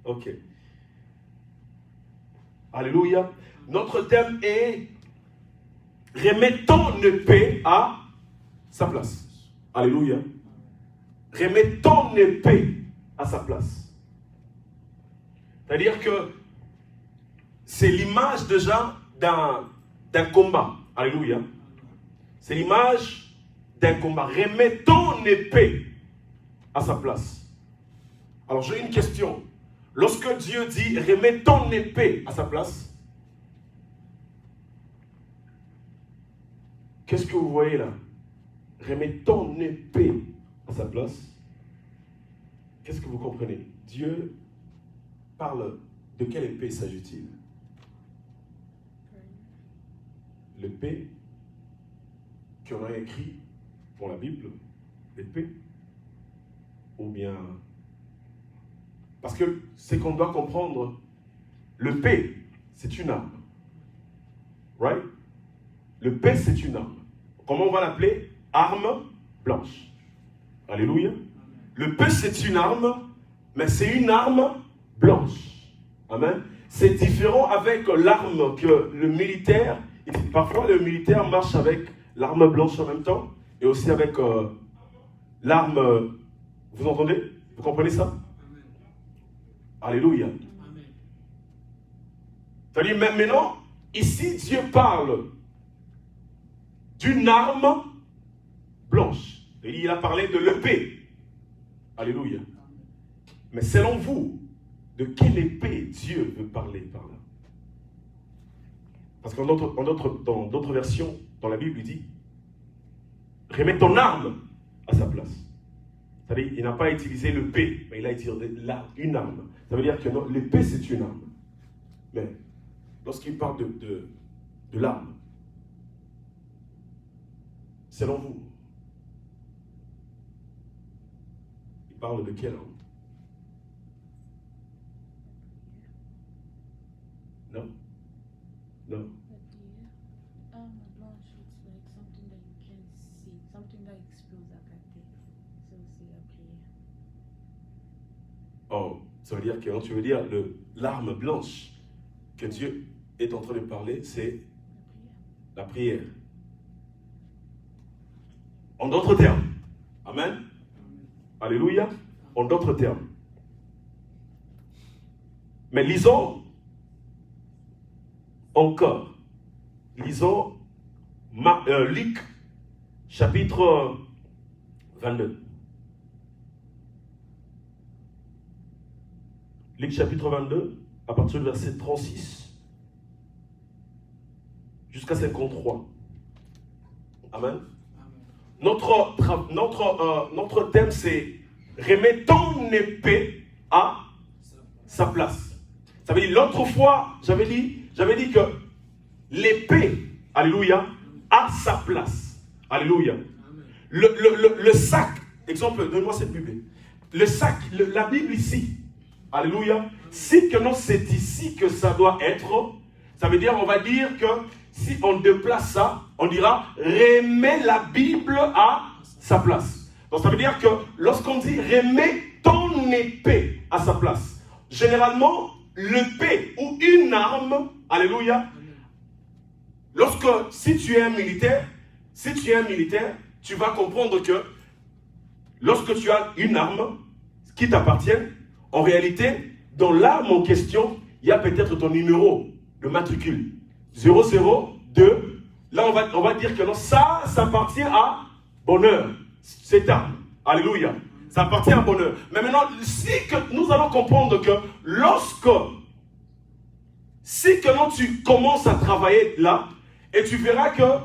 Ok. Alléluia. Notre thème est remettons une paix à sa place. Alléluia. Remettons une paix à sa place. C'est-à-dire que c'est l'image déjà d'un combat. Alléluia. C'est l'image d'un combat. Remettons une paix à sa place. Alors j'ai une question. Lorsque Dieu dit remettons une paix à sa place, qu'est-ce que vous voyez là? Remettons une paix à sa place. Qu'est-ce que vous comprenez? Dieu parle de quelle épée s'agit-il? L'épée qu'on a écrit pour la Bible, l'épée, ou bien... Parce que c'est qu'on doit comprendre, l'épée, c'est une arme. Right? L'épée, c'est une arme. Comment on va l'appeler? Arme blanche. Alléluia. L'épée, c'est une arme, mais c'est une arme blanche. Amen. C'est différent avec l'arme que le militaire, parfois le militaire marche avec l'arme blanche en même temps, et aussi avec l'arme, vous entendez? Vous comprenez ça? Alléluia. C'est-à-dire maintenant, ici Dieu parle d'une arme blanche. Et il a parlé de l'épée. Alléluia. Mais selon vous, de quelle épée Dieu veut parler par là? Parce dans d'autres versions, dans la Bible, il dit remets ton arme à sa place. C'est-à-dire, il n'a pas utilisé l'épée, mais il a utilisé une arme. Ça veut dire que l'épée, c'est une arme. Mais lorsqu'il parle de l'arme, selon vous, il parle de quelle arme? Non? Non? Arme blanche, it's like something that you can see, something that explodes à côté. C'est aussi la prière. Oh, ça veut dire que quand tu veux dire l'arme blanche que Dieu est en train de parler, c'est la prière. En d'autres termes. Amen. Alléluia. En d'autres termes. Mais lisons encore. Lisons Luc, chapitre 22. Luc, chapitre 22, à partir du verset 36 jusqu'à 53. Amen. Notre thème, c'est remettons une épée à sa place. Ça veut dire, l'autre fois, j'avais dit que l'épée, alléluia, a sa place. Alléluia. Le sac, exemple, donne-moi cette Bible. Le sac, la Bible ici, alléluia, si que non, c'est ici que ça doit être, ça veut dire, on va dire que si on déplace ça, on dira remets la Bible à sa place. Donc ça veut dire que lorsqu'on dit remets ton épée à sa place, généralement l'épée ou une arme, alléluia, si tu es un militaire, tu vas comprendre que lorsque tu as une arme qui t'appartient, en réalité, dans l'arme en question, il y a peut-être ton numéro de matricule. 002. Là, on va dire que non, ça appartient à bonheur. Cette arme. Alléluia. Ça appartient à bonheur. Mais maintenant, nous allons comprendre que si tu commences à travailler là, et tu verras que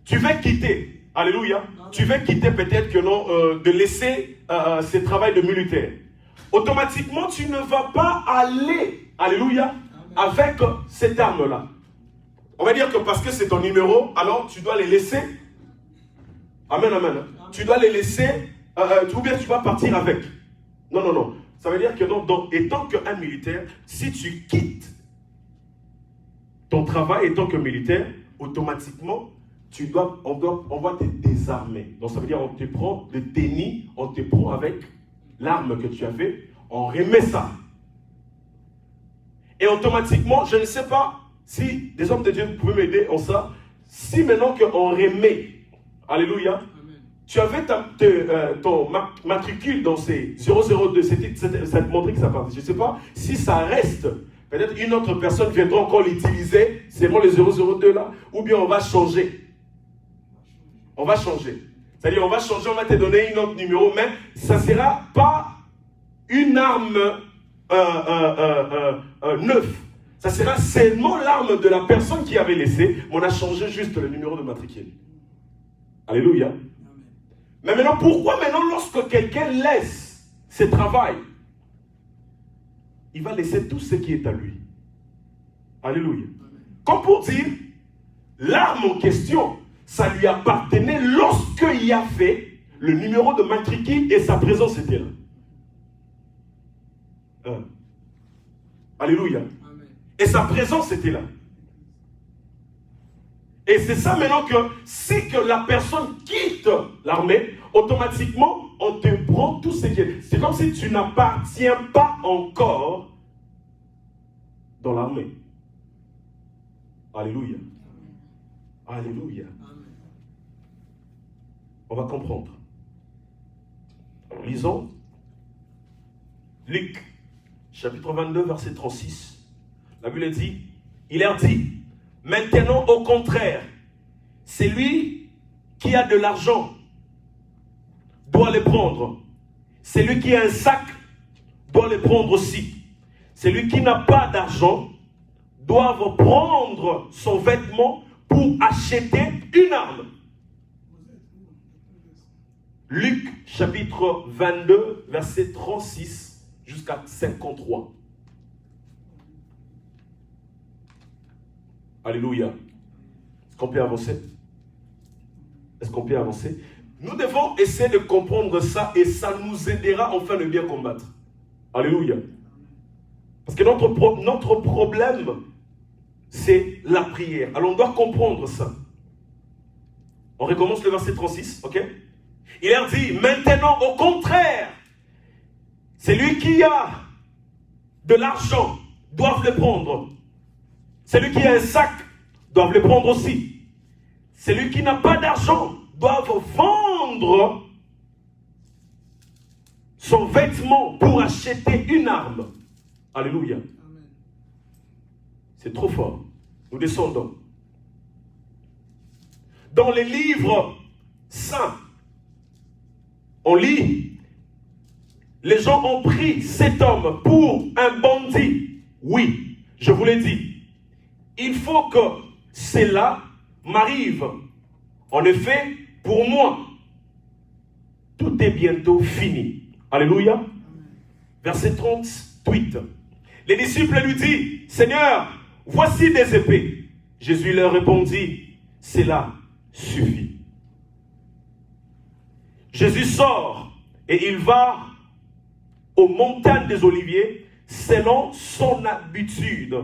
tu vas quitter. Alléluia. Tu vas quitter peut-être que non, de laisser ce travail de militaire. Automatiquement, tu ne vas pas aller, alléluia, avec cette arme-là. On va dire que parce que c'est ton numéro, alors tu dois les laisser. Amen, amen. Tu dois les laisser, ou bien tu vas partir avec. Non. Ça veut dire que non, étant qu'un militaire, si tu quittes ton travail étant que militaire, automatiquement, on va te désarmer. Donc ça veut dire on te prend le déni, on te prend avec l'arme que tu as fait, on remet ça. Et automatiquement, je ne sais pas si des hommes de Dieu pouvaient m'aider en ça. Si maintenant qu'on remet, alléluia, Amen. tu avais ton matricule dans ces 002, ça te montrait que ça partait. Je ne sais pas si ça reste. Peut-être une autre personne viendra encore l'utiliser, c'est vraiment le 002 là, ou bien on va changer. On va changer. C'est-à-dire, on va changer, on va te donner un autre numéro, mais ça ne sera pas une arme neuve. Ça sera seulement l'arme de la personne qui avait laissé, mais on a changé juste le numéro de matricule. Alléluia. Amen. Mais maintenant, pourquoi maintenant, lorsque quelqu'un laisse ce travail, il va laisser tout ce qui est à lui? Alléluia. Amen. Comme pour dire, l'arme en question, ça lui appartenait lorsqu'il a fait le numéro de matricule et sa présence était là. Alléluia. Amen. Et sa présence était là. Et c'est ça maintenant que si que la personne quitte l'armée, automatiquement, on te prend tout ce qui est. C'est comme si tu n'appartiens pas encore dans l'armée. Alléluia. Alléluia. Amen. On va comprendre. Alors, lisons Luc, chapitre 22, verset 36. La Bible dit, il leur dit, maintenant au contraire, celui qui a de l'argent doit le prendre. Celui qui a un sac doit le prendre aussi. Celui qui n'a pas d'argent doit prendre son vêtement pour acheter une arme. Luc chapitre 22, verset 36 jusqu'à 53. Alléluia. Est-ce qu'on peut avancer? Est-ce qu'on peut avancer? Nous devons essayer de comprendre ça et ça nous aidera enfin de bien combattre. Alléluia. Parce que notre problème, c'est la prière. Alors on doit comprendre ça. On recommence le verset 36, ok? Il leur dit, maintenant au contraire, celui qui a de l'argent doit le prendre. Celui qui a un sac doit le prendre aussi. Celui qui n'a pas d'argent doit vendre son vêtement pour acheter une arme. Alléluia. Amen. C'est trop fort. Nous descendons. Dans les livres saints, on lit, les gens ont pris cet homme pour un bandit. Oui, je vous l'ai dit. Il faut que cela m'arrive. En effet, pour moi, tout est bientôt fini. Alléluia. Amen. Verset 38. Les disciples lui disent, Seigneur, voici des épées. Jésus leur répondit, cela suffit. Jésus sort et il va aux montagnes des Oliviers selon son habitude.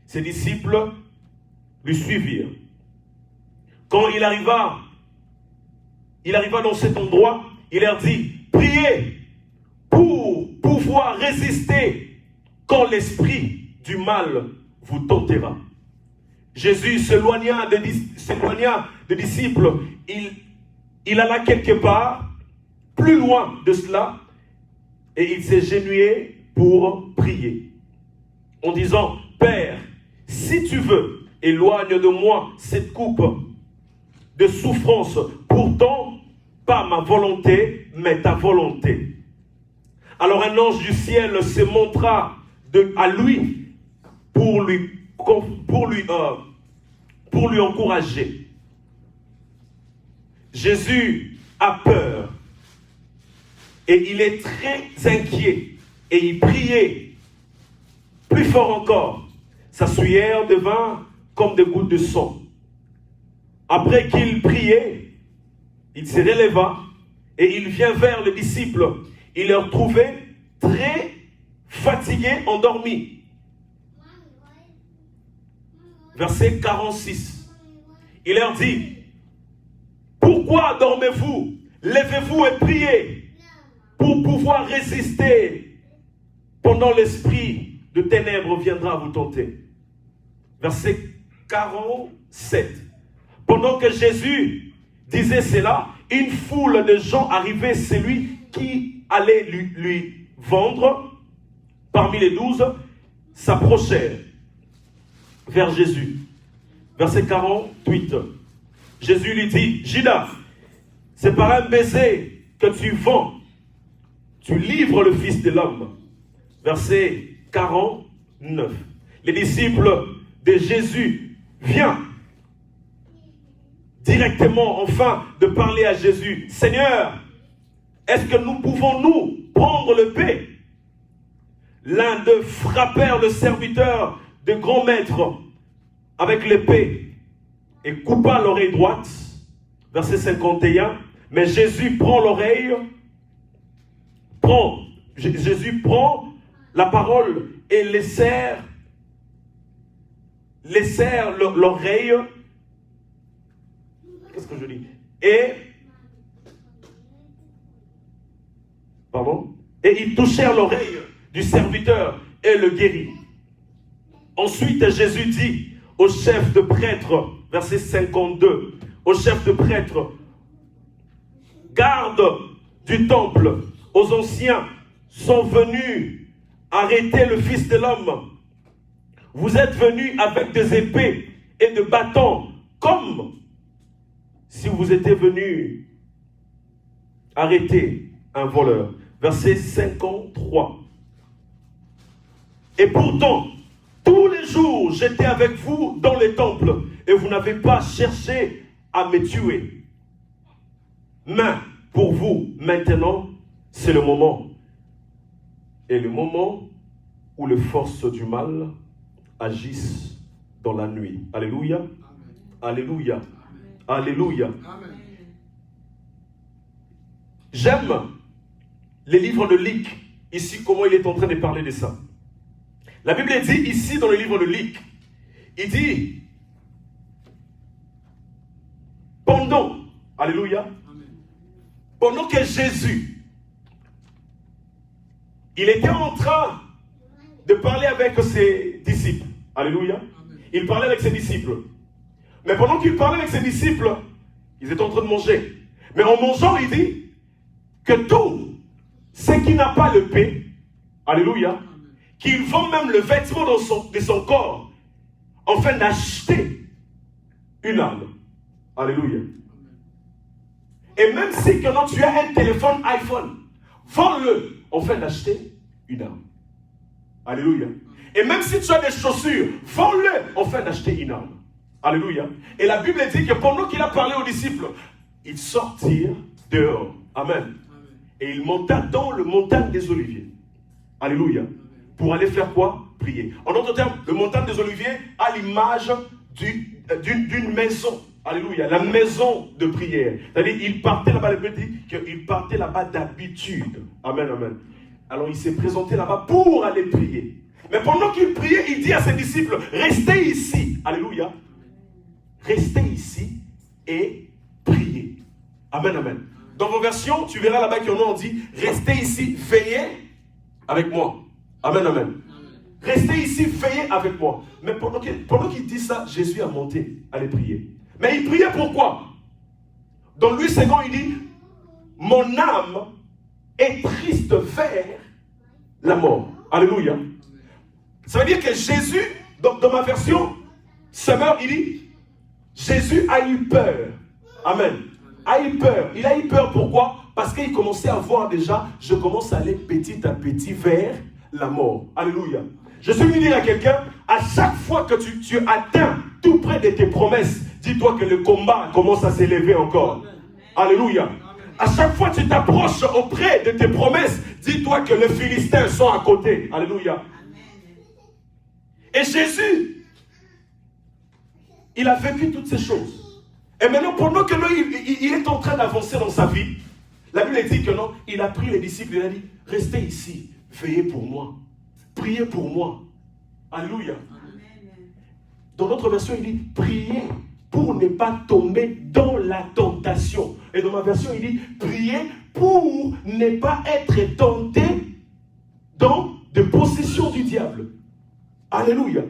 Ses disciples lui suivirent. Quand il arriva dans cet endroit, il leur dit, priez pour pouvoir résister quand l'esprit du mal vous tentera. Jésus s'éloigna des disciples. Il alla quelque part, plus loin de cela, et il s'est genouillé pour prier. En disant, Père, si tu veux, éloigne de moi cette coupe de souffrance. Pourtant, pas ma volonté, mais ta volonté. Alors un ange du ciel se montra à lui pour lui encourager. Jésus a peur et il est très inquiet et il priait plus fort encore. Sa sueur devint comme des gouttes de sang. Après qu'il priait, il se releva et il vient vers les disciples. Il leur trouvait très fatigués, endormis. Verset 46. Il leur dit, pourquoi dormez-vous? Levez-vous et priez pour pouvoir résister pendant l'esprit de ténèbres viendra vous tenter. Verset 47. Pendant que Jésus disait cela, une foule de gens arrivait, celui qui allait lui vendre parmi les 12 s'approchèrent vers Jésus. Verset 48. Jésus lui dit, Judas, c'est par un baiser que tu vends, tu livres le Fils de l'homme. Verset 49. Les disciples de Jésus viennent directement, enfin, de parler à Jésus. Seigneur, est-ce que nous pouvons, prendre le paix? L'un d'eux frappèrent le serviteur de grand maître avec l'épée et coupa l'oreille droite. Verset 51. Mais Jésus Jésus prend la parole et les serre l'oreille. Qu'est-ce que je dis? Et ils touchèrent l'oreille du serviteur et le guérit. Ensuite, Jésus dit au chef de prêtre, verset 52, au chef de prêtre, garde du temple, aux anciens sont venus arrêter le Fils de l'homme. Vous êtes venus avec des épées et des bâtons, comme si vous étiez venus arrêter un voleur. Verset 53. Et pourtant, tous les jours, j'étais avec vous dans les temples et vous n'avez pas cherché à me tuer. Mais pour vous, maintenant, c'est le moment. Et le moment où les forces du mal agissent dans la nuit. Alléluia. Amen. Alléluia. Amen. Alléluia. Amen. J'aime les livres de Luc. Ici, comment il est en train de parler de ça. La Bible dit ici dans le livre de Luc, il dit, alléluia, pendant que Jésus, il était en train de parler avec ses disciples, alléluia, il parlait avec ses disciples, mais pendant qu'il parlait avec ses disciples, ils étaient en train de manger, mais en mangeant, il dit que tout ce qui n'a pas le paix, alléluia, qu'il vend même le vêtement de son corps, afin d'acheter une âme. Alléluia. Et même si quand tu as un téléphone iPhone, vends-le afin d'acheter une âme. Alléluia. Et même si tu as des chaussures, vends-le afin d'acheter une âme. Alléluia. Et la Bible dit que pendant qu'il a parlé aux disciples, ils sortirent dehors. Amen. Et il monta dans le montagne des Oliviers. Alléluia. Pour aller faire quoi? Prier. En d'autres termes, le montagne des Oliviers a l'image d'une maison. Alléluia. La maison de prière. C'est-à-dire, il partait là-bas, le dit qu'il partait là-bas d'habitude. Amen, amen. Alors, il s'est présenté là-bas pour aller prier. Mais pendant qu'il priait, il dit à ses disciples, restez ici. Alléluia. Restez ici et priez. Amen, amen. Dans vos versions, tu verras là-bas qu'il y en a, on dit, restez ici, veillez avec moi. Amen, amen. Restez ici, veillez avec moi. Mais pendant qu'il dit ça, Jésus a monté à aller prier. Mais il priait pourquoi? Dans Louis II, il dit, mon âme est triste vers la mort. Alléluia. Ça veut dire que Jésus, dans ma version, Summer, il dit, Jésus a eu peur. Amen. A eu peur. Il a eu peur pourquoi? Parce qu'il commençait à voir déjà, je commence à aller petit à petit vers la mort. Alléluia. Je suis venu dire à quelqu'un, à chaque fois que tu atteins tout près de tes promesses, dis-toi que le combat commence à s'élever encore. Alléluia. À chaque fois que tu t'approches auprès de tes promesses, dis-toi que les Philistins sont à côté. Alléluia. Et Jésus, il a vécu toutes ces choses. Et maintenant, pendant que il est en train d'avancer dans sa vie, la Bible dit que non, il a pris les disciples, il a dit, restez ici, veillez pour moi, priez pour moi. Alléluia. Dans notre version, il dit, priez pour ne pas tomber dans la tentation. Et dans ma version, il dit, priez pour ne pas être tenté dans de possession du diable. Alléluia.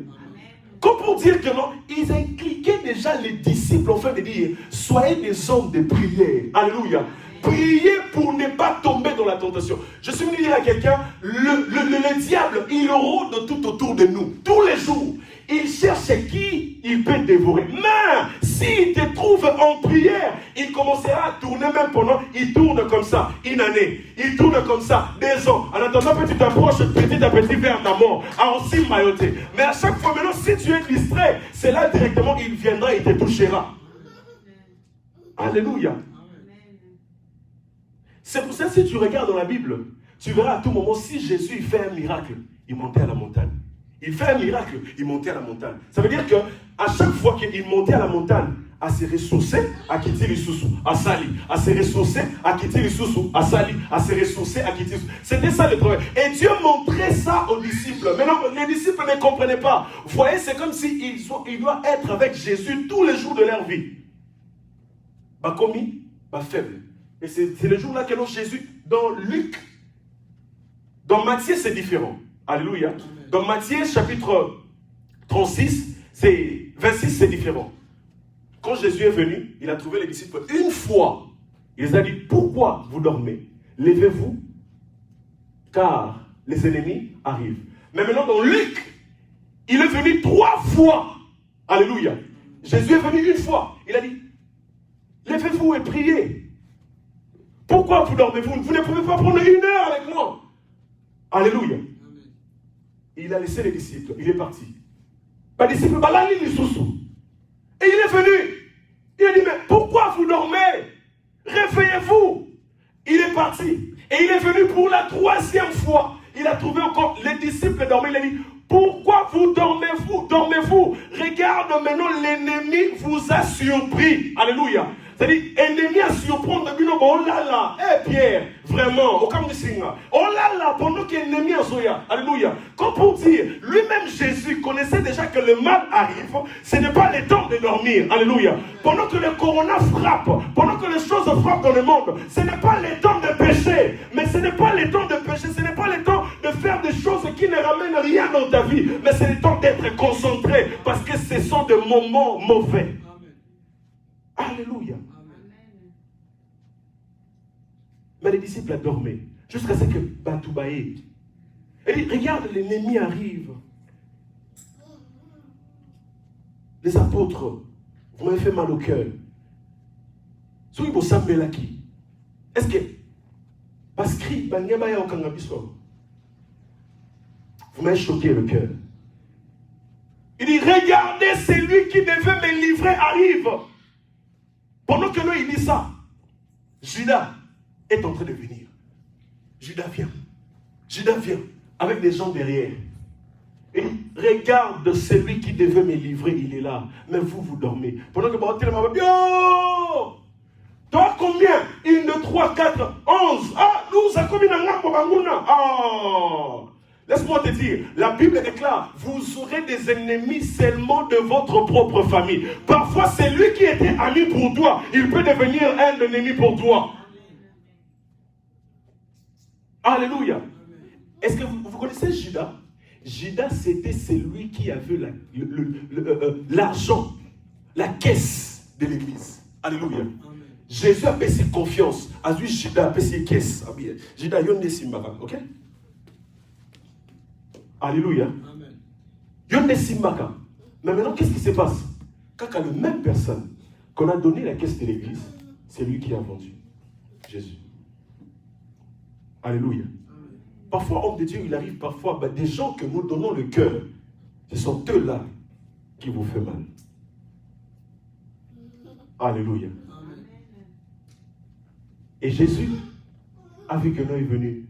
Comme pour dire que non, ils impliquaient déjà les disciples en fait de dire, soyez des hommes de prière. Alléluia. Priez pour ne pas tomber dans la tentation. Je suis venu dire à quelqu'un, le diable, il rôde tout autour de nous, tous les jours. Il cherche qui il peut dévorer. Mais s'il te trouve en prière, il commencera à tourner même pendant, il tourne comme ça, une année. Il tourne comme ça, 2 ans. En attendant que tu t'approches petit à petit vers ta mort, à aussi mailloter. Mais à chaque fois maintenant, si tu es distrait, c'est là directement il viendra et te touchera. Alléluia. C'est pour ça que si tu regardes dans la Bible, tu verras à tout moment, si Jésus il fait un miracle, il montait à la montagne. Il fait un miracle, il montait à la montagne. Ça veut dire qu'à chaque fois qu'il montait à la montagne, à se ressourcer, à quitter les sous-sous, à sali, à se ressourcer, à quitter les sous-sous, à sali, à se ressourcer, à quitter les sous-sous. C'était ça le travail. Et Dieu montrait ça aux disciples. Maintenant, les disciples ne comprenaient pas. Vous voyez, c'est comme s'ils doivent être avec Jésus tous les jours de leur vie. Pas commis, pas faible. Et c'est le jour-là que Jésus, dans Luc, dans Matthieu, c'est différent. Alléluia. Dans Matthieu, chapitre 36, c'est 26, c'est différent. Quand Jésus est venu, il a trouvé les disciples une fois. Il les a dit, pourquoi vous dormez? Levez-vous, car les ennemis arrivent. Mais maintenant, dans Luc, il est venu 3 fois. Alléluia. Jésus est venu une fois. Il a dit, levez-vous et priez. Pourquoi vous dormez-vous? Vous ne pouvez pas prendre 1 heure avec moi. Alléluia. Il a laissé les disciples. Il est parti. Les disciples, et il est venu. Il a dit, mais pourquoi vous dormez? Réveillez-vous. Il est parti. Et il est venu pour la 3e fois. Il a trouvé encore les disciples dormir. Il a dit, pourquoi vous dormez-vous? Dormez-vous. Regarde maintenant, l'ennemi vous a surpris. Alléluia. C'est-à-dire, ennemi à surprendre, oh là là, Pierre, vraiment, au Kamnisinga, oh là là, pendant que l'ennemi a Zoya, alléluia. Comme pour dire, lui-même Jésus connaissait déjà que le mal arrive, ce n'est pas le temps de dormir, alléluia. Pendant que le corona frappe, pendant que les choses frappent dans le monde, ce n'est pas le temps de pécher, mais ce n'est pas le temps de pécher, ce n'est pas le temps de faire des choses qui ne ramènent rien dans ta vie, mais c'est le temps d'être concentré, parce que ce sont des moments mauvais. Alléluia. Mais les disciples dormaient jusqu'à ce que Batoubaé. Et dit, regarde, l'ennemi arrive. Les apôtres, vous m'avez fait mal au cœur. Est-ce que Baskri, vous m'avez choqué le cœur. Il dit, regardez, celui qui devait me livrer arrive. Pendant que lui, il dit ça, Judas est en train de venir. Judas vient. Judas vient avec des gens derrière. Et regarde celui qui devait me livrer, il est là. Mais vous, vous dormez. Pendant que vous yo! Toi, combien? 1, 2, 3, 4, 11. Ah, nous, ça combien d'années? Ah! Laisse-moi te dire, la Bible déclare, vous aurez des ennemis seulement de votre propre famille. Parfois, c'est lui qui était ami pour toi. Il peut devenir un ennemi pour toi. Alléluia. Est-ce que vous connaissez Judas? Judas, c'était celui qui avait l'argent, la caisse de l'église. Alléluia. Jésus a payé confiance. A lui, Judas a payé caisse. Judas, il y a une simbaka. Ok? Alléluia. Yonde Simbaka. Mais maintenant, qu'est-ce qui se passe? Quand la même personne qu'on a donné la caisse de l'église, c'est lui qui a vendu. Jésus. Alléluia. Parfois, homme de Dieu, il arrive parfois, des gens que nous donnons le cœur, ce sont eux-là qui vous font mal. Alléluia. Et Jésus a vu que l'un est venu.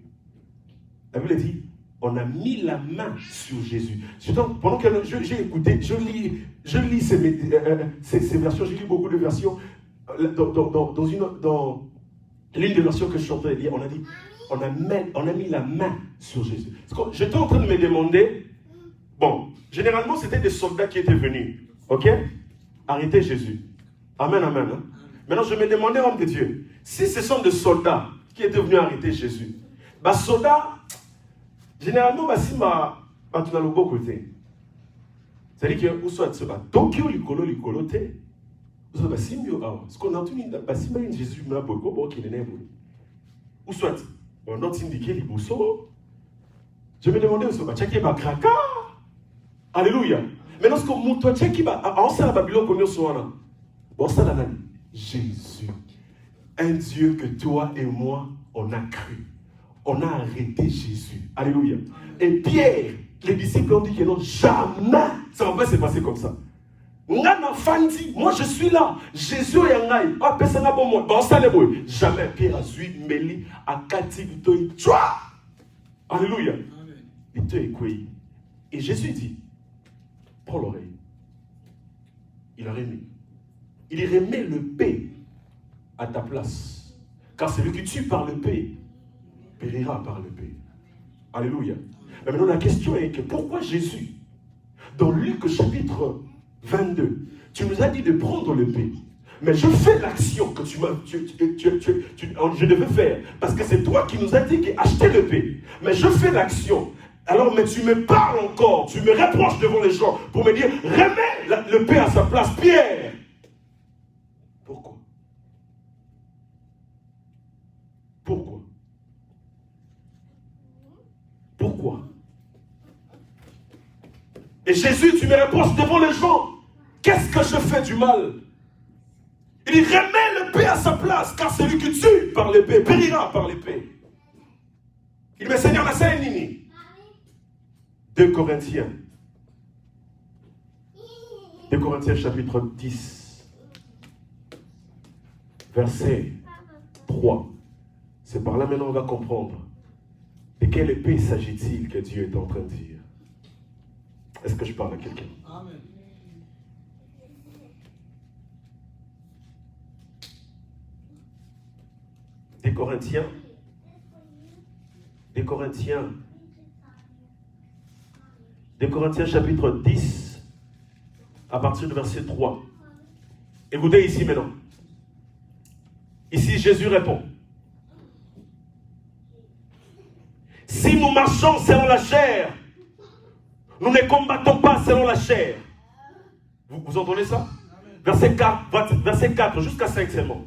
La Bible dit, on a mis la main sur Jésus. Pendant que j'ai écouté, je lis ces versions, je lis beaucoup de versions. Dans l'une des versions que je suis en train de lire, on a dit, on a mis la main sur Jésus. J'étais en train de me demander, bon, généralement c'était des soldats qui étaient venus, ok? Arrêter Jésus. Amen, amen. Hein? Maintenant je me demandais, homme de Dieu, si ce sont des soldats qui étaient venus arrêter Jésus, soldats, Généralement, si tu as le beau côté. C'est-à-dire que, ou soit tu vas Tokyo, l'icolo, t'es. Ou soit tu vas ce qu'on a entendu, si tu Jésus, tu vas beaucoup, qui n'est pas. Ou soit, on a indiqué les bousseaux. Je me demandais aussi, tu vas kraka. Alléluia. Maintenant, ce que toi, tu vas, en salle à Babylone, qu'on est au soir. Bon, ça, là, Jésus. Un Dieu que toi et moi, on a cru. On a arrêté Jésus. Alléluia. Et Pierre, les disciples ont dit que non, jamais ça va pas se passer comme ça. Moi je suis là. Jésus est là. Jamais Pierre a su mêler à Kati. Alléluia. Et Jésus dit, prends l'oreille. Il a remis. Il remet le paix à ta place. Car celui qui tue par le paix périra par le paix. Alléluia. Mais maintenant la question est que pourquoi Jésus, dans Luc chapitre 22, tu nous as dit de prendre le paix. Mais je fais l'action que je devais faire. Parce que c'est toi qui nous as dit d'acheter le paix. Mais je fais l'action. Alors, mais tu me parles encore. Tu me reproches devant les gens pour me dire, remets le paix à sa place. Pierre. Pourquoi? Pourquoi? Pourquoi? Et Jésus, tu me reproches devant les gens. Qu'est-ce que je fais du mal? Il dit, remets le paix à sa place, car celui qui tue par l'épée périra par l'épée. Il dit, mais Seigneur, la scène nini. 2 Corinthiens. 2 Corinthiens chapitre 10. Verset 3. C'est par là maintenant on va comprendre. De quelle épée s'agit-il que Dieu est en train de dire? Est-ce que je parle à quelqu'un? Amen. Des Corinthiens chapitre 10 à partir du verset 3. Écoutez ici maintenant. Ici Jésus répond. Si nous marchons selon la chair, nous ne combattons pas selon la chair. Vous entendez ça? Verset 4 jusqu'à 5 seulement.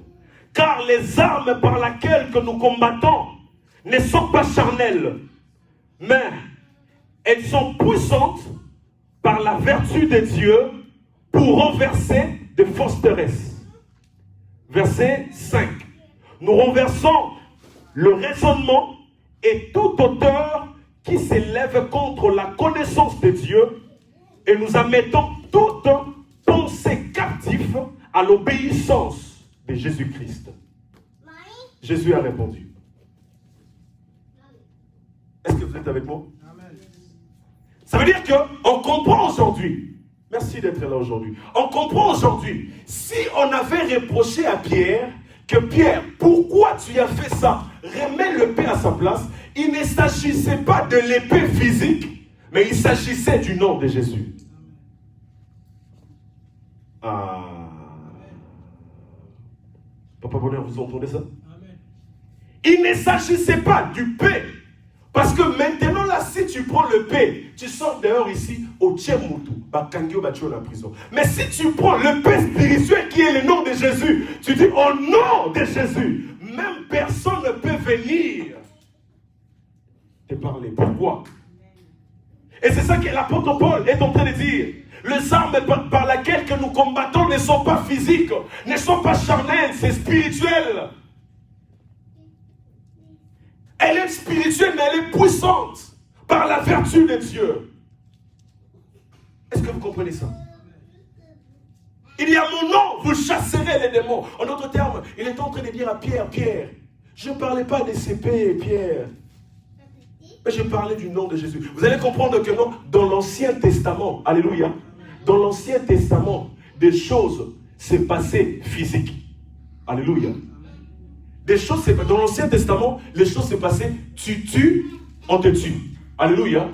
Car les armes par lesquelles que nous combattons ne sont pas charnelles, mais elles sont puissantes par la vertu de Dieu pour renverser des forteresses. Verset 5. Nous renversons le raisonnement et toute hauteur qui s'élève contre la connaissance de Dieu et nous admettons toute pensée captive à l'obéissance de Jésus-Christ. Jésus a répondu. Est-ce que vous êtes avec moi? Amen. Ça veut dire qu'on comprend aujourd'hui. Merci d'être là aujourd'hui. On comprend aujourd'hui. Si on avait reproché à Pierre que Pierre, pourquoi tu as fait ça? Remets l'épée à sa place. Il ne s'agissait pas de l'épée physique, mais il s'agissait du nom de Jésus. Ah. Papa Bonheur, vous entendez ça? Amen. Il ne s'agissait pas du paix. Parce que maintenant, là, si tu prends le paix, tu sors dehors ici, au Tchemutu, Bakangio Batio la prison. Mais si tu prends le paix spirituel qui est le nom de Jésus, tu dis au nom de Jésus, même personne ne peut venir te parler. Pourquoi? Et c'est ça que l'apôtre Paul est en train de dire. Les armes par lesquelles que nous combattons ne sont pas physiques, ne sont pas charnelles, c'est spirituel. Elle est spirituelle, mais elle est puissante par la vertu de Dieu. Est-ce que vous comprenez ça? Il y a mon nom, vous chasserez les démons. En d'autres termes, il est en train de dire à Pierre, Pierre, je ne parlais pas des CP, Pierre. Mais je parlais du nom de Jésus. Vous allez comprendre que non, dans l'Ancien Testament, alléluia, dans l'Ancien Testament, des choses s'est passées physiques. Alléluia. Des choses, dans l'Ancien Testament, les choses s'est passées, tu tues, on te tue. Alléluia.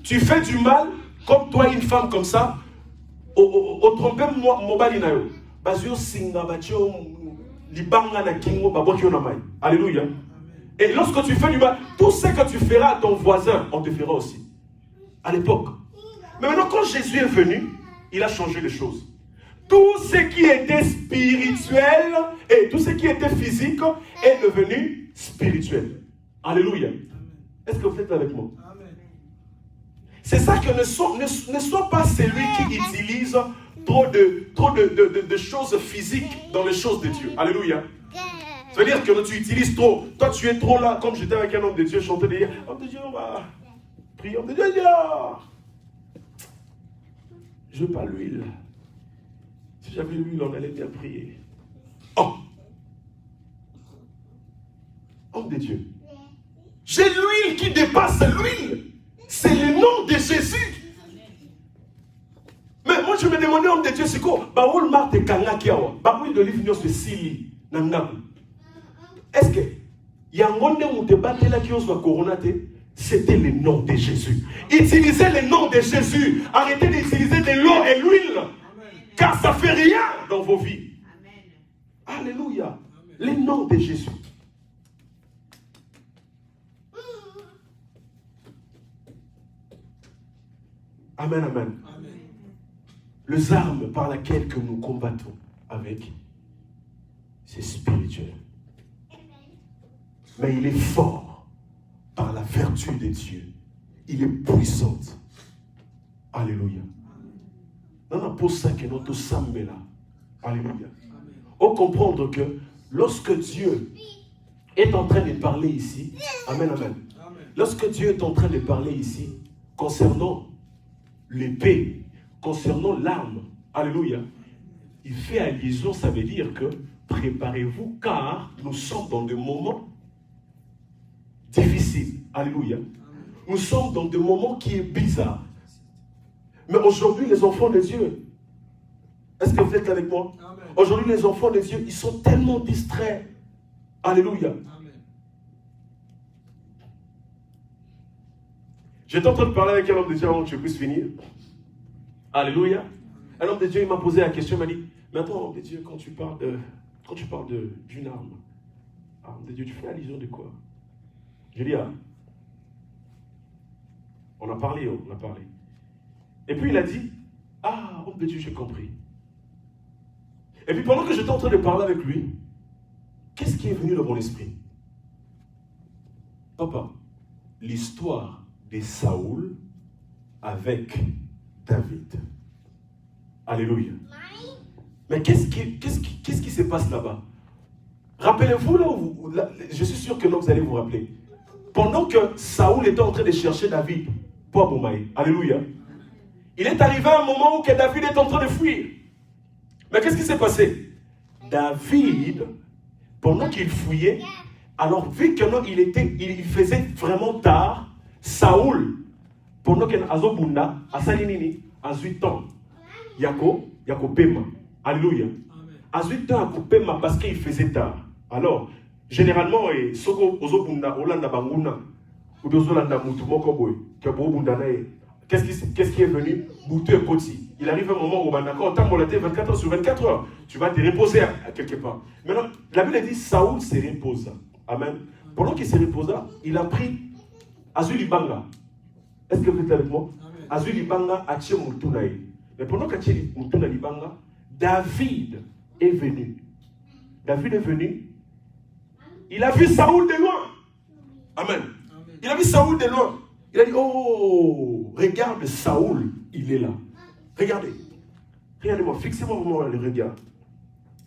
Tu fais du mal, comme toi, une femme comme ça, au trompé, mobalinayo. Bazio singa, batio, libanga na kingo, babokio na mai. Alléluia. Et lorsque tu fais du mal, tout ce que tu feras à ton voisin, on te fera aussi. À l'époque. Mais maintenant, quand Jésus est venu, il a changé les choses. Tout ce qui était spirituel et tout ce qui était physique est devenu spirituel. Alléluia. Est-ce que vous êtes avec moi? C'est ça que ne sois pas celui qui utilise trop de choses physiques dans les choses de Dieu. Alléluia. Ça veut dire que tu utilises trop. Toi, tu es trop là. Comme j'étais avec un homme de Dieu, chanter des homme de Dieu, on va prier. Homme de Dieu, je veux pas l'huile. Si j'avais l'huile, on allait bien prier. Oh! Homme de Dieu. J'ai l'huile qui dépasse l'huile. C'est le nom de Jésus. Mais moi, je me demandais, homme de Dieu, c'est quoi? Baoul Marte Kangakiawa. Baoul de l'Ivignon, c'est Sili. Nangaku. Est-ce que Yangonde Moutebate la Kioswa Coronate, c'était le nom de Jésus. Utilisez le nom de Jésus. Arrêtez d'utiliser de l'eau et l'huile. Car ça ne fait rien dans vos vies. Amen. Alléluia. Le nom de Jésus. Amen, amen. Amen. Les armes par lesquelles que nous combattons avec, c'est spirituel. Mais il est fort par la vertu de Dieu. Il est puissant. Alléluia. Non, non, pour ça que notre sang est là. Alléluia. On comprendre que lorsque Dieu est en train de parler ici, amen, amen. Lorsque Dieu est en train de parler ici, concernant l'épée, concernant l'arme, alléluia, il fait allusion, ça veut dire que préparez-vous car nous sommes dans des moments difficiles, alléluia. Nous sommes dans des moments qui sont bizarres. Mais aujourd'hui, les enfants de Dieu, est-ce que vous êtes avec moi? Aujourd'hui, les enfants de Dieu, ils sont tellement distraits. Alléluia. Amen. J'étais en train de parler avec un homme de Dieu avant que je puisse finir. Alléluia. Un homme de Dieu, il m'a posé la question, il m'a dit, mais attends, homme de Dieu, quand tu parles d'une arme, homme de Dieu, tu fais allusion de quoi? Je dis, on a parlé. Et puis il a dit, homme de Dieu, j'ai compris. Et puis pendant que j'étais en train de parler avec lui, qu'est-ce qui est venu dans mon esprit? Papa, l'histoire de Saoul avec David. Alléluia. Mais qu'est-ce qui se passe là-bas? Rappelez-vous là, je suis sûr que vous allez vous rappeler. Pendant que Saoul était en train de chercher David pour Aboumaï, alléluia, il est arrivé à un moment où que David est en train de fuir. Mais qu'est-ce qui s'est passé? David, pendant qu'il fouillait, alors vu que non, il faisait vraiment tard, Saoul, pendant qu'il azobunda, à Salinini, à 8 ans, Yako Pema, alléluia, à 8 ans, Yako Pema, parce qu'il faisait tard. Alors, généralement, Soko Ozobunda, Olanda Banguna, ou Dozolanda Moutumoko Boy, qu'est-ce qui est venu? Boutou et Koti. Il arrive un moment où, d'accord, tant qu'on 24 heures sur 24 heures, tu vas te reposer à quelque part. Maintenant, la Bible dit Saoul se reposa. Amen. Pendant qu'il se reposa, il a pris Azulibanga. Est-ce que vous êtes avec moi? Azulibanga a tué Moutunaï. Mais pendant qu'il a tué Moutunaï, David est venu. David est venu. Il a vu Saoul de loin. Amen. Il a vu Saoul de loin. Il a dit, oh, regarde Saoul, il est là. Regardez. Regardez-moi, fixez-moi vraiment le regard.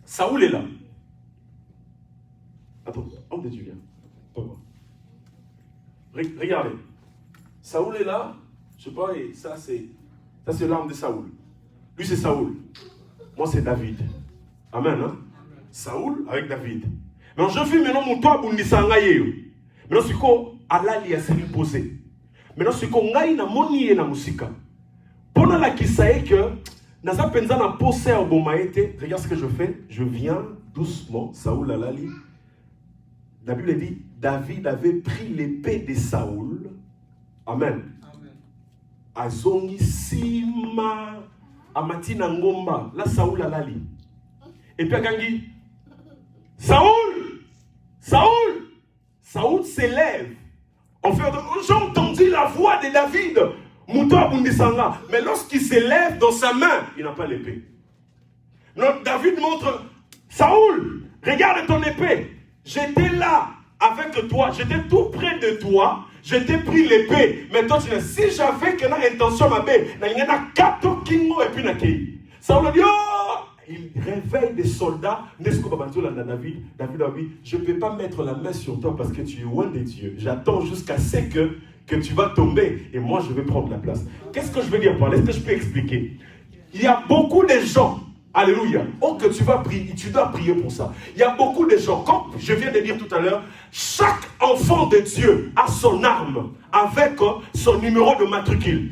Saoul est là. Attends, homme de Dieu, viens. Papa. Regardez. Saoul est là. Je sais pas, et ça c'est l'arme de Saoul. Lui c'est Saoul. Moi c'est David. Amen. Hein? Saoul avec David. Mais je fais maintenant mon toit pour Nisangaye. Maintenant c'est quoi? Allah lui a s'est posé. Maintenant c'est quoi? Ngai na moni et na musika. Pendant la kisaye que Naza penza na posé au bomaete. Regarde ce que je fais. Je viens doucement. Saoul alali. La Bible dit David avait pris l'épée de Saoul. Amen. Azongi sima amatina ngomba. Là Saoul alali. Et puis Agangi Saoul. Saoul s'élève. J'ai entendu la voix de David. Mais lorsqu'il s'élève dans sa main, il n'a pas l'épée. Donc David montre, Saoul, regarde ton épée. J'étais là avec toi, j'étais tout près de toi, je t'ai pris l'épée. Mais toi, tu dis, si j'avais qu'une intention, ma belle, il y en a 4 kingo et puis nakei. Saoul dit, oh! Il réveille des soldats. David a dit, je ne peux pas mettre la main sur toi parce que tu es loin de Dieu. J'attends jusqu'à ce que tu vas tomber et moi je vais prendre la place. Qu'est-ce que je veux dire par là? Est-ce que je peux expliquer? Il y a beaucoup de gens, alléluia, que tu vas prier, tu dois prier pour ça. Il y a beaucoup de gens, comme je viens de dire tout à l'heure, chaque enfant de Dieu a son arme avec son numéro de matricule.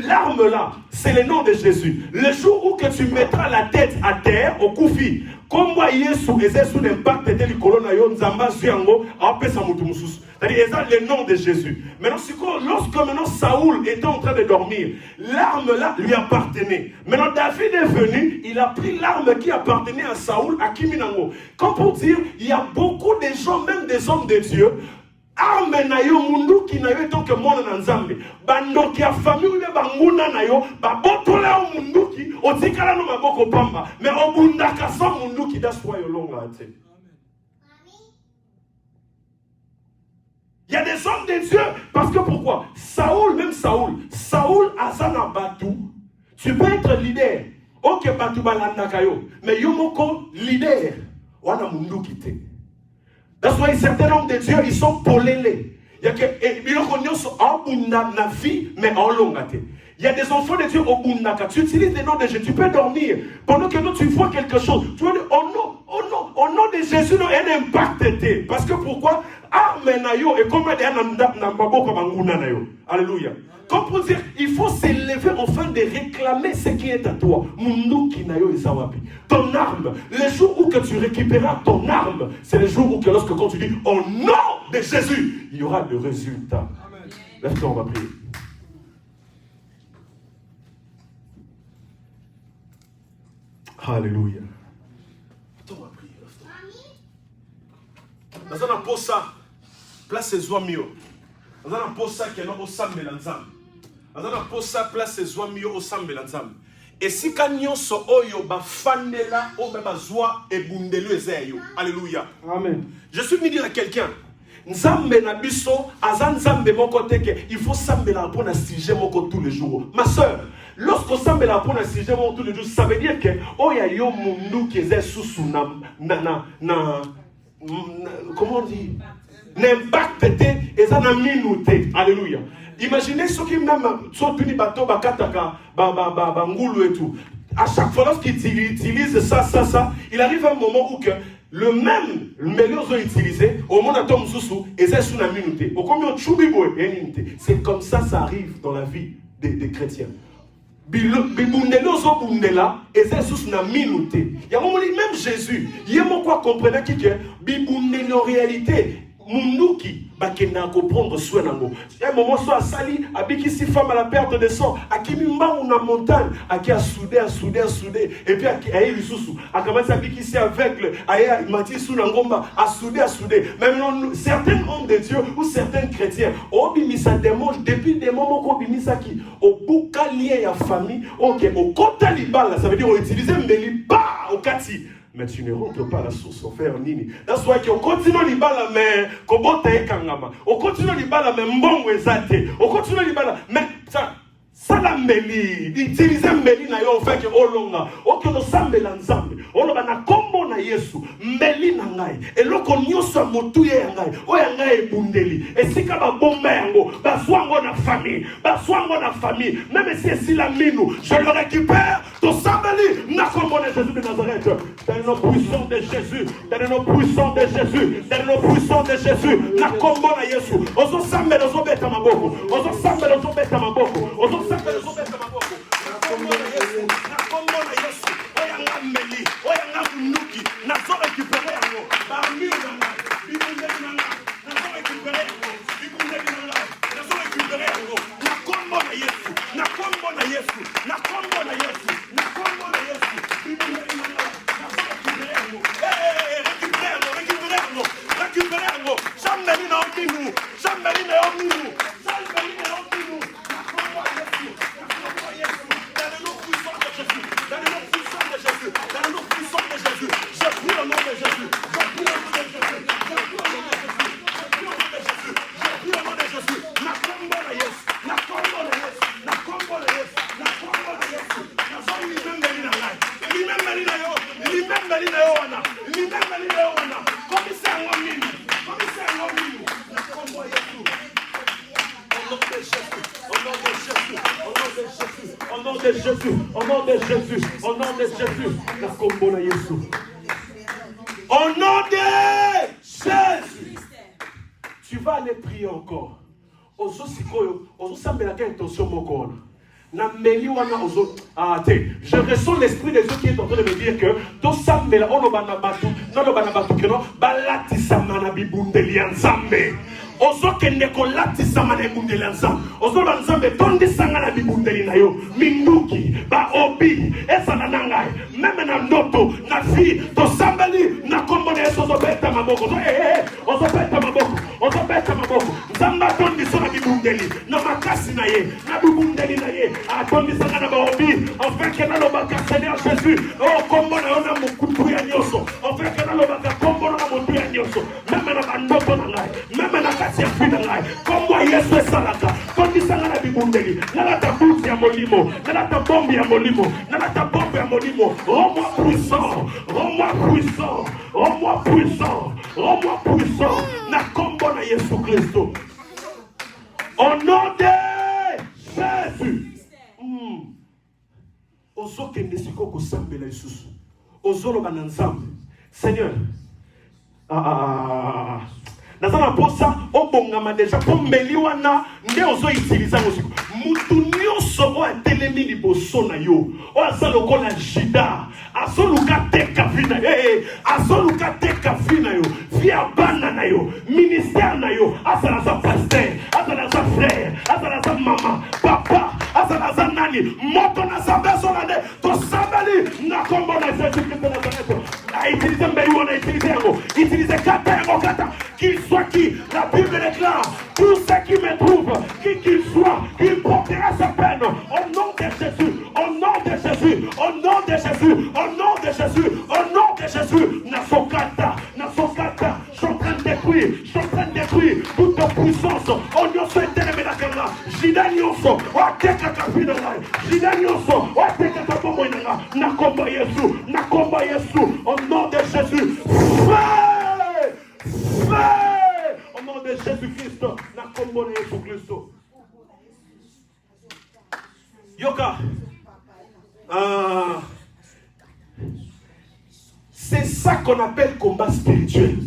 L'arme là, c'est le nom de Jésus. Le jour où que tu mettras la tête à terre, au koufi, comme moi, Yesu, sous l'impact de l'icolonayo, Nzamba, Zuyango, apesa mutumusus. C'est-à-dire, c'est le nom de Jésus. Lorsque maintenant Saoul était en train de dormir, l'arme là lui appartenait. Maintenant David est venu, il a pris l'arme qui appartenait à Saoul, à Kiminango. Comme pour dire, il y a beaucoup de gens, même des hommes de Dieu, arme na yo mundu ki na yo etonke mwana na nzambe bandoki ya famille be banguna na yo babotola yo mundu ki otikala no maboko pamba mais obundaka sa mundu ki that's why you longa ate. Il y a des hommes de Dieu parce que pourquoi Saoul azana batu, tu peux être leader ok batu balandaka yo mais yo moko leader wana mundu ki te. That's why certains hommes de Dieu, ils sont polélés. Il y a des enfants de Dieu au Bundaka. Tu utilises les noms de Jésus, tu peux dormir. Pendant que nous, tu vois quelque chose. Tu vas dire, oh non, au nom de Jésus, non, un impact. Parce que pourquoi? Alléluia. Comme pour dire, il faut s'élever afin de réclamer ce qui est à toi. Ton arme, le jour où que tu récupéreras ton arme, c'est le jour où que lorsque quand tu dis au nom de Jésus, il y aura le résultat. Lève-toi, on va prier. Alléluia. On va prier. Dans un aposa, place ses oies mieux. Dans un aposa qui est là au sambe l'ensemble. Dans un aposa, place ses oies mieux au sambe l'ensemble. Et si kanyon so oyo ba fanela o ba zwa e bundelu ezeyo. Alléluia. Amen. Je suis venu dire à quelqu'un, nzambe na biso azan nzambe moko teke, il faut sambe la pour na sujet moko tous les jours. Ma sœur, lorsqu'on sambe la pour na sujet moko tous les jours, ça veut dire que oya yo mundu qui est sous comment on dit? N'impact et ça n'a minuté. Alléluia. Imaginez ceux qui même sont unis bateau bakataka ngoulou et tout. À chaque fois lorsqu'ils utilisent ça, il arrive un moment où que le même meilleur ont utilisé au monde atom sousou et c'est sous la minuté. Au combien c'est comme ça arrive dans la vie des chrétiens. Bibundelozo bundela et c'est sous la minuté. Il y a un moment même Jésus, il y a un quoi comprenez qui que bibundelo en réalité munduki bakena comprendre soin nango. Un moment soit sali abiki si femme à la perte de sang akimimba una montagne aki a soudé et puis aki ayi lisusu akamati abiki si aveugle ayi mati sous ngomba a soudé même certains hommes de Dieu ou certains chrétiens obimisa démon depuis des moments qu'on obimisa qui au boucalier ya famille OK au kota libala ça veut dire on utiliser mbeli ba au kati. Mais tu ne rentres pas à la source au faire nini. That's why on continue libala mais kobota ekangama. On continue libala mais mbongo ezate. On continue libala mais ça la meli, utiliser meli na yo fait que olonga. OK no sambela nzambe. Oloba na kombo na Yesu, meli na ngai. Et loko nyoso motuye ya ngai. Oya ngai ebundeli. Et sika ba bomba yango, ba swango na famille, même si la minu, je le récupère. Ton sambeli na kombo na Jésus de Nazareth. Dans le nom puissant de Jésus, dans le nom puissant de Jésus, dans le nom puissant de Jésus, na kombo na Yesu. Ozo sambela ozo beta maboko. Ozo sambela ozo beta maboko. Ozo sambela ozo beta maboko. Na kombo na Yesu, na kombo na Yesu. Oya ngambeli, oya ngamunuki, na zo récupérer yango. Ba minu na bibundeli na na zo récupérer yango. Bibundeli na na zo récupérer yango. Na kombo na Yesu, na kombo na Yesu, na kombo na Yesu, na kombo na Yesu. Bibundeli na na zo récupérer yango. Récupérer yango. Jamais Jésus, au nom de Jésus, au nom de Jésus, au nom de Jésus, la combo na Yesu. Au nom de Jésus, tu vas aller prier encore. Ozo sikoyo, ozo sambela ka intention moko. Je ressens l'esprit de Dieu qui est en train de me dire que tout ça, mais là, on va ozo kende ko latisa mana ebundeli ya nzambe ozo ba nzambe tondisanga na bibundeli na yo minduki ba obi ezala na ngai meme na ndoto na vie tosambeli na kombo na Yesu ozobeta maboko ozobeta maboko nzambe atondisa na bibundeli na makasi na ye na bibundeli na ye atondisanga na ba obi enfin que nalobaka Seigneur Jésus o kombo na yo na mokutu ya nyonso enfin que nalobaka kombo na motu ya nyonso meme na bandoto na ngai meme na comme Yesu esalaka tondisanga na bibundeli nalata buti ya molimo nalata bombe ya molimo nalata bombe ya molimo rends-moi puissant na kombo na Yesu Kristo au nom de Jésus. Ozokende siko kosambela lisusu ozoloba na nzambe Seigneur nazana posa obongama deja pombeli wana nde ozo utiliser mosiko mutu nyonso o atelemi liboso na yo o azalo kola jida azoluka teka vina azoluka teka vina yo via bana na yo ministère na yo azala za pasteur azala za frère azala za mama papa azala za nani moto na zambezo na de to sabali na kombo na Jésus Christ na Nazareth a utiliser mbeli wana utiliser kata qu'il soit qui, la Bible déclare, tout ce qui me trouve, qui qu'il soit, il portera sa peine, au nom de Jésus, au nom de Jésus, au nom de Jésus, au nom de Jésus, au nom de Jésus, Nasokata, je suis en train de détruire toute puissance, au nom de Téléménakanga, Jida Nyonso, Wateka Kapinanga, Jida Nyonso, Wateka Kapomoinanga, Nakomba Yesu, au nom de Jésus, au nom de Jésus-Christ, na kombo na Yesu Kristo. Yoka. C'est ça qu'on appelle combat spirituel.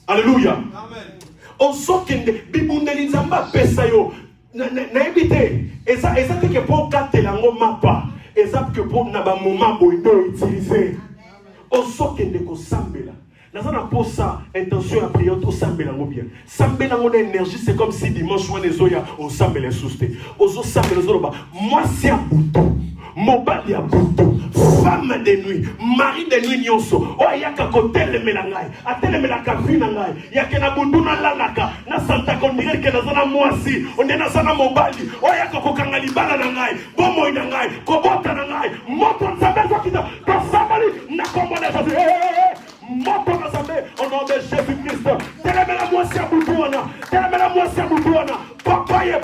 Alléluia. Amen. Ozokende bibundeli nzamba pesa yo na ebite eza te ke po katela ngoma pa eza ke po na ba moment boy do utiliser. Ozokende ko sambela. Dans un posa intention à prier tout sambelango bien. Sambelango d'énergie c'est comme si dimanche on les oya on sambele souste. Ozo sambele zoroba. Moi c'est un bouton. Mobali ya bouton. Femme de nuit, mari de nuit nyonso. O yaka ko telemela ngai. Atelemela ka vina ngai. Yake na bundu na lalaka. Na santa kondirer ke na zana mwasi. On est na sana mobali. O yaka ko kanga libala na ngai. Bomo ina ngai. Ko bota na ngai. Moto nzambezo kita. To sambali na kombo na Jésus. Moto Nazambe, au nom de Jésus-Christ. Télémela moisi à Boutouana. Papaye,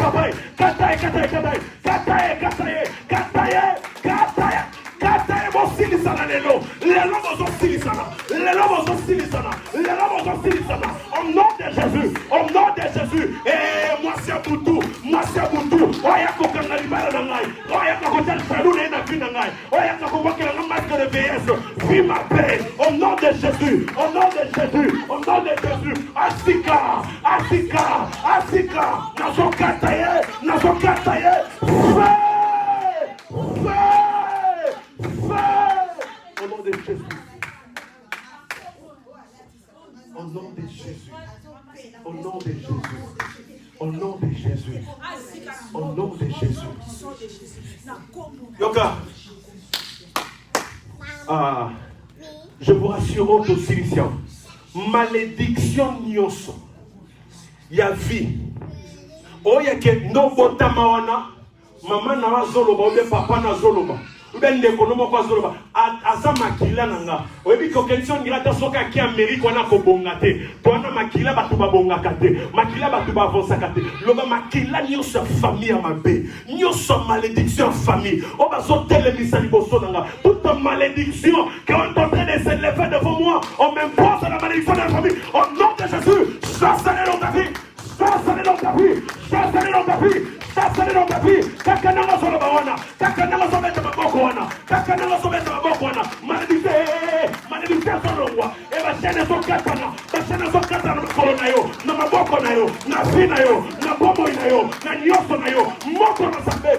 kataye, mosilisana lelo mozosilisana. Au nom de Jésus. Et moisi à Boutou. Oya kokanga libala na ngai. Oya kokotel salou na vie na ngai. Oya kokokela na masque de VS. Vie ma paix. Au nom de Jésus. Asika. Nazokataye. Au nom de Jésus. Au nom de Jésus. Yoka. Je vous rassure auto silicium. Malédiction nyonso. Ya vie. Oya ke no botama wana. Mama na wazoloba obe papa na zoloba. Ubende konomo kwa zoloba. Aza makila nanga. Oyebi ko question ngira ta soka ki Amerique wana ko bongate. Tona makila batu ba bongakate. Makila batu ba avonsakate. Loba makila nyonso famille ya mabe. Nyonso malédiction famille. O bazo telemisa liboso nanga. Toute malédiction qui est en train de s'élever devant moi, on m'impose la malédiction de la famille. Au nom de Jésus, chasse-les dans ta vie. Grâce à nos papiers, Kakananga sur le bawana, Kakananga sur le bawana, Kakananga sur le bawana, malédiction sur le roi, et ma chaîne sur Katana, ma chaîne sur Katana, Kolonayo, Namaboko Nayo, Nafinayo, Nabomo Nayo, Nanyoso Nayo, Moko Nasabe,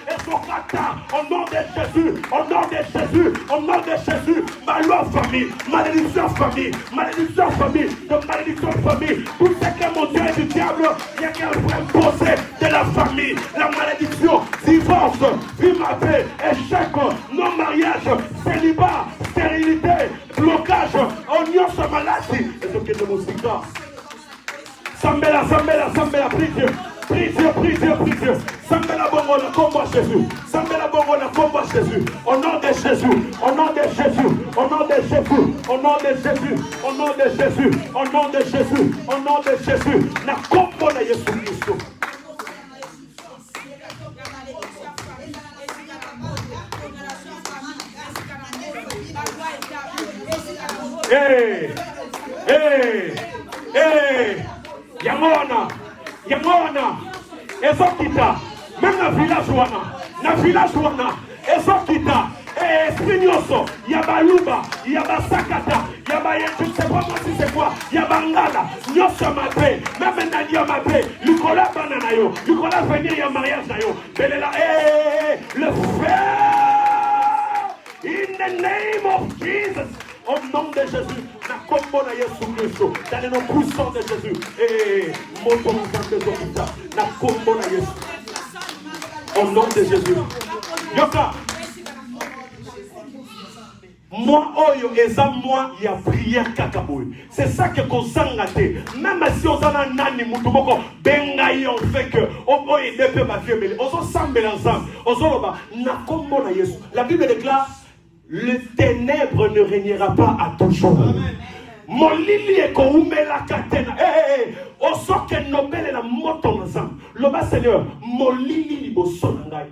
et son Kata, au nom de Jésus, au nom de Jésus, au nom de Jésus, malheur famille, malédiction famille, de malédiction famille, tout ce que mon Dieu est du diable, il y a qu'un vrai procès de la famille, la malédiction, divorce, vie ma paix, échec, non-mariage, célibat, stérilité, blocage, oignon sur maladie, et ce qui est de musique. Sambela, prie Dieu. Sambela bongo na combat Jésus. Sambela bongo na combat Jésus. Au nom de Jésus, au nom de Jésus, au nom de Jésus, au nom de Jésus, au nom de Jésus, au nom de Jésus, au nom de Jésus. Na combat na Jésus Christ. Hey, Yamona, Ezokita, même na village wana, Ezokita, esprit nyoso, Yabaluba, Yabasakata, je ne sais pas moi si c'est quoi, Yabangala, nyoso mabe, même na Yamabe, Nicolas Bananayo, Nicolas venir ya mariage nayo, Belela, le feu, in the name of Jesus. Au nom de Jésus, na combo na Yesu Christo, dans le nom puissant de Jésus, moto de Zokita, na combo na Yesu. Au nom de Jésus. Yoka. Moi, oyo, eza moi, il y a prière kakaboui. C'est ça que kozangate. Même si on a nani mutumoko, bengaï, on fait que, on est deux peu ma fille, mais on s'ensemble ensemble. On s'en na combo na Yesu. La Bible déclare, le ténèbre ne régnera pas à toujours. Mon lili est comme la catena. Osoke nobel la moto ensemble. Le bas Seigneur, mon lili libosonangai.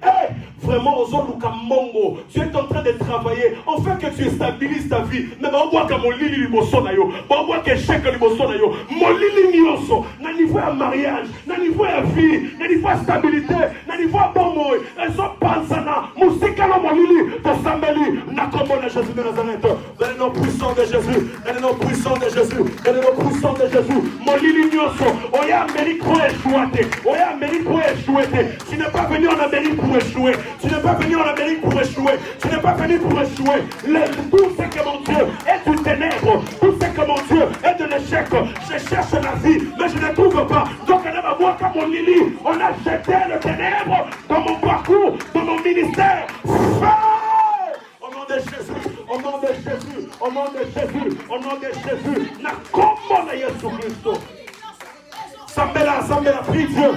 Vraiment, Ozoluka Mongo, tu es en train de travailler. On fait que tu stabilises ta vie. Mais on voit que mon lili libosonayo. On voit que chèque libosonayo. Mon lili nioso. Na niveau à mariage, na niveau à vie, na niveau à stabilité, na niveau à bon mot. Elles sont pensana. Mousika no mon lili. To sambeli. Na combo de Jésus de Nazareth. Dans le nom puissant de Jésus. Dans le nom puissant de Jésus. Dans le nom puissant de Jésus. Mon lili nioso. Oya Amérique pour échouer. Oya Amérique pour échouer. Tu n'es pas venu en Amérique pour échouer. Tu n'es pas venu en Amérique pour échouer. Tu n'es pas venu pour échouer. Tout ce que mon Dieu est du ténèbre. Tout ce que mon Dieu est de l'échec. Je cherche la vie, mais je ne trouve pas. Donc on va voir comme mon Lili. On a jeté le ténèbre dans mon parcours, dans mon ministère. Au nom de Jésus, au nom de Jésus, au nom de Jésus, au nom de Jésus. Na comment na Yesu Christo. Sambela, prie Dieu.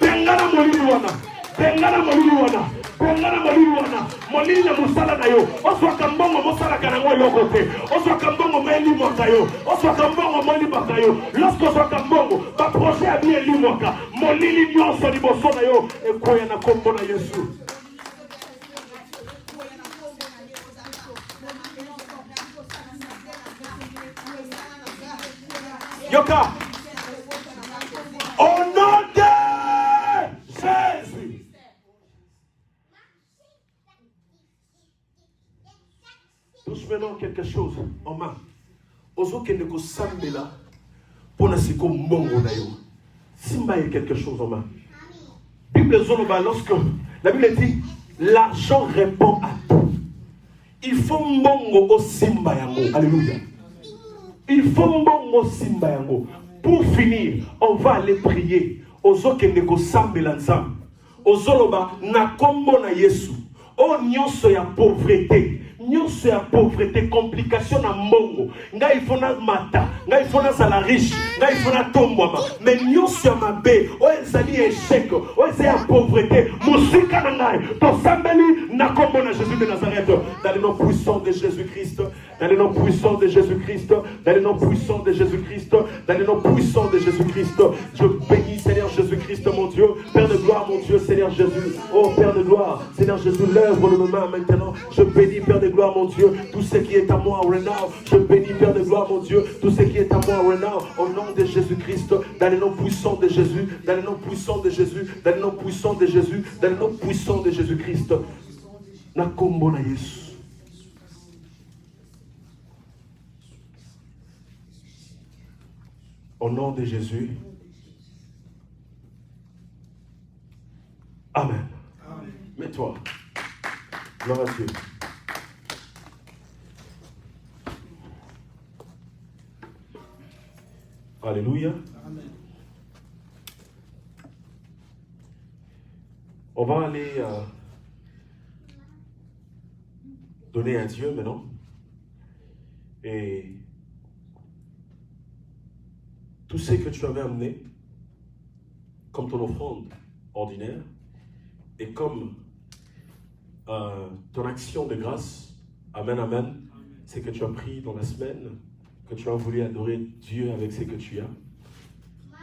Bengana molili wana. Bengana molili wana. Molili na musala na yo. Oswa kambongo musala kanango yoko te. Oswa kambongo meli mwaka yo. Oswa kambongo moli mwaka yo. Lorsque oswa kambongo, ba projet a bien li mwaka. Molili nyonso liboso na yo. Ekoya na kombo na Yesu. Yoka. Au nom de Jésus. Touche maintenant quelque chose en main. Ozo kende ko sambela pona siko mongo na yo. Simba y quelque chose en main. Bible zonoba lorsque la Bible dit l'argent répond à tout. Il faut mongo au simba yango. Alléluia. Il faut mongo simba yango. Pour finir, on va aller prier. Ozo kende ko sambela nzambe. Ozoloba na kombo na Yesu. O nyonso ya pauvreté. Nyonso ya pauvreté, complication na mbongo. Nga ifona mata, nga ifona sala riche, nga ifona tombwama. Mais nyonso ya mabe, o ezali échec, o ezali ya pauvreté. Musika na ngai, to sambeli na kombo na Jésus de Nazareth. Dans le nom puissant de Jésus-Christ, dans le nom puissant de Jésus-Christ, dans le nom puissant de Jésus-Christ, dans le nom puissant de Jésus-Christ. Je bénis Seigneur Jésus-Christ. Jésus-Christ, mon Dieu. Père de gloire, mon Dieu, Seigneur Jésus. Oh, Père de gloire, Seigneur Jésus, l'œuvre de nos mains maintenant. Je bénis, Père de gloire, mon Dieu, tout ce qui est à moi, right now. Je bénis, Père de gloire, mon Dieu, tout ce qui est à moi, right now. Au nom de Jésus-Christ, dans le nom puissant de Jésus, dans le nom puissant de Jésus, dans le nom puissant de Jésus, dans le nom puissant de Jésus-Christ. Nakombo na Yesu. Au nom de Jésus. Amen. Amen. Mets-toi. Gloire à Dieu. Alléluia. Amen. On va aller donner à Dieu maintenant. Et tout ce que tu avais amené comme ton offrande ordinaire et comme ton action de grâce, amen, amen, c'est que tu as pris dans la semaine, que tu as voulu adorer Dieu avec ce que tu as,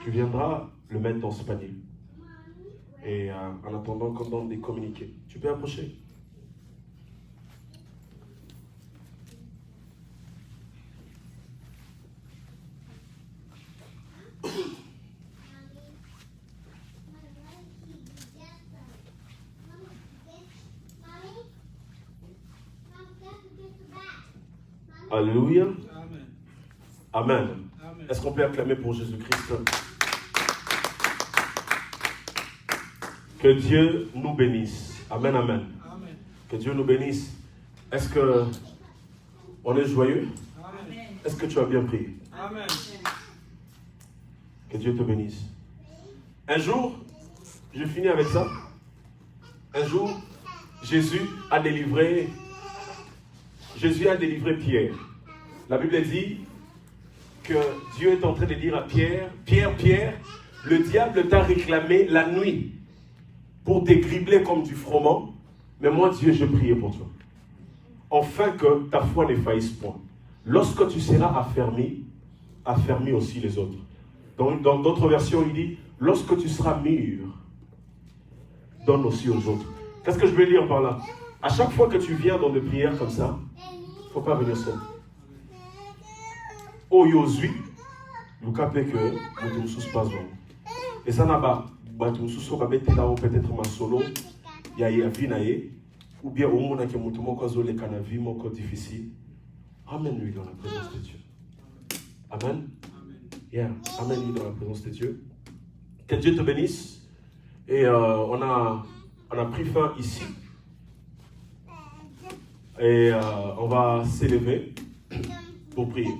tu viendras le mettre dans ce panier. Et en attendant qu'on donne des communiqués, tu peux approcher. Alléluia. Amen. Amen. Amen. Est-ce qu'on peut acclamer pour Jésus-Christ? Que Dieu nous bénisse. Amen, amen. Amen. Que Dieu nous bénisse. Est-ce que on est joyeux? Amen. Est-ce que tu as bien prié? Amen. Que Dieu te bénisse. Un jour, je finis avec ça. Un jour, Jésus a délivré Pierre. La Bible dit que Dieu est en train de dire à Pierre, Pierre, le diable t'a réclamé la nuit pour dégribler comme du froment, mais moi Dieu, je priais pour toi. Afin que ta foi ne faillisse point. Lorsque tu seras affermi aussi les autres. Dans d'autres versions, il dit, lorsque tu seras mûr, donne aussi aux autres. Qu'est-ce que je veux dire par là? À chaque fois que tu viens dans des prières comme ça, il ne faut pas venir seul. Oh Yozui, le cap est que nous ne sommes pas hommes. Et ça n'a pas, nous sommes peut-être ma solo, il y a vinaye, ou bien au monde qui est les canavis, mon corps difficile. Amène-lui dans la présence de Dieu. Amen. Yeah. Amène-lui dans la présence de Dieu. Que Dieu te bénisse. Et on a pris fin ici. Et on va s'élever pour prier.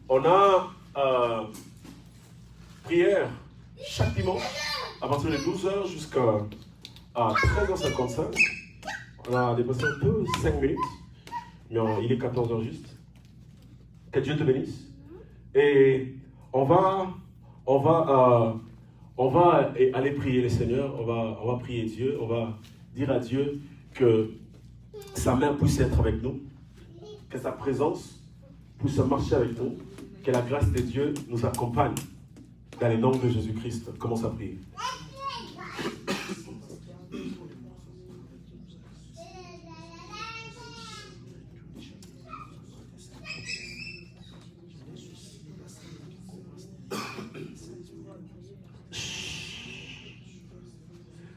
On a prière chaque dimanche à partir de 12h jusqu'à 13h55. On a dépassé un peu 5 minutes, mais il est 14h juste. Que Dieu te bénisse. Et on va aller prier le Seigneur, on va prier Dieu, on va dire à Dieu que sa main puisse être avec nous, que sa présence puisse marcher avec nous, que la grâce de Dieu nous accompagne dans le nom de Jésus-Christ. Commence à prier.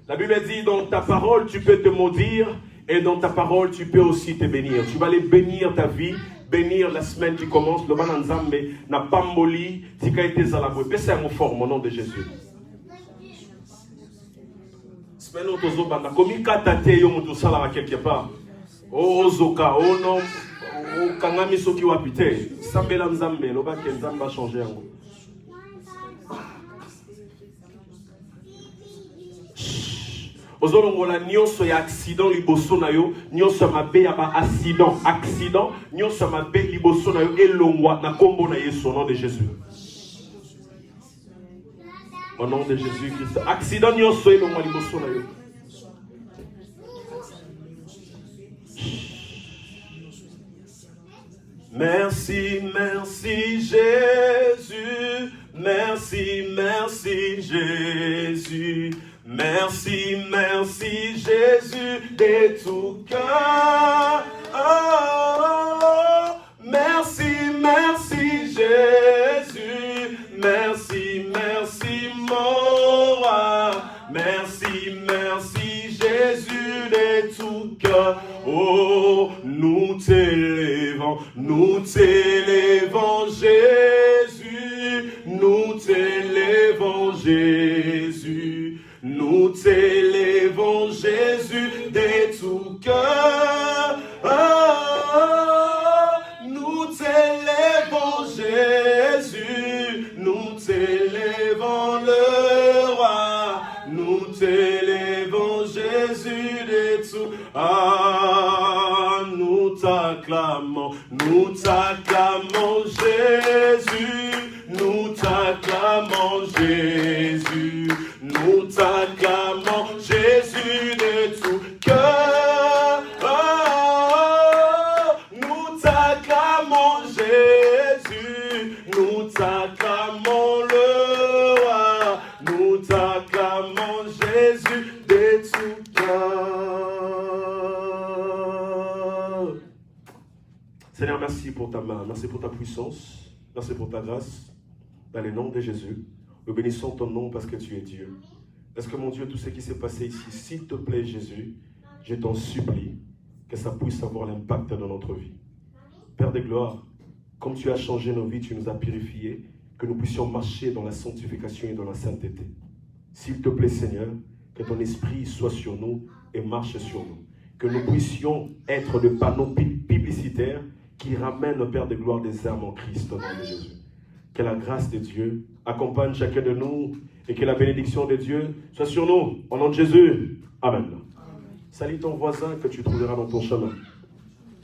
La Bible dit, dans ta parole, tu peux te maudire, et dans ta parole, tu peux aussi te bénir. Tu vas aller bénir ta vie, bénir la semaine qui commence. Le bananzambe n'a pas moli, tika été zalaboué. Baissez un mot fort, au nom de Jésus. Semaine où tu as commis katate yo mutu sala quelque part. Oh zoka, oh non, oh kangami soki wapite. Sambela nzambe, lo ba ke nzamba changer yango. Ozolongola nyonso ya accident liboso na yo, nyonso mabe ya ba accident, nyonso mabe liboso na yo elongwa na kombo na Yesu au nom de Jésus. Au nom de Jésus Christ. Accident nyonso elongwa liboso na yo. Merci, merci Jésus. Merci, merci Jésus. Merci, merci Jésus de tout cœur. Oh, merci, merci Jésus. Merci, merci mon roi. Merci, merci Jésus de tout cœur. Oh, nous t'élèvons Jésus. Nous t'élèvons Jésus. Nous t'élèvons Jésus de tout cœur. Oh, nous t'élèvons Jésus. Nous t'élèvons le roi. Nous t'élèvons Jésus de tout. Ah, nous t'acclamons Jésus. Nous t'acclamons Jésus. Nous t'acclamons Jésus de tout cœur. Oh, nous t'acclamons Jésus. Nous t'acclamons le roi. Nous t'acclamons Jésus de tout cœur. Seigneur, merci pour ta main, merci pour ta puissance, merci pour ta grâce. Dans le nom de Jésus, nous bénissons ton nom parce que tu es Dieu. Est-ce que mon Dieu, tout ce qui s'est passé ici, s'il te plaît Jésus, je t'en supplie que ça puisse avoir l'impact dans notre vie. Père de gloire, comme tu as changé nos vies, tu nous as purifiés, que nous puissions marcher dans la sanctification et dans la sainteté. S'il te plaît Seigneur, que ton esprit soit sur nous et marche sur nous. Que nous puissions être de panneaux publicitaires qui ramènent le Père de gloire des âmes en Christ au nom de Jésus. Que la grâce de Dieu accompagne chacun de nous et que la bénédiction de Dieu soit sur nous. Au nom de Jésus. Amen. Salue ton voisin que tu trouveras dans ton chemin.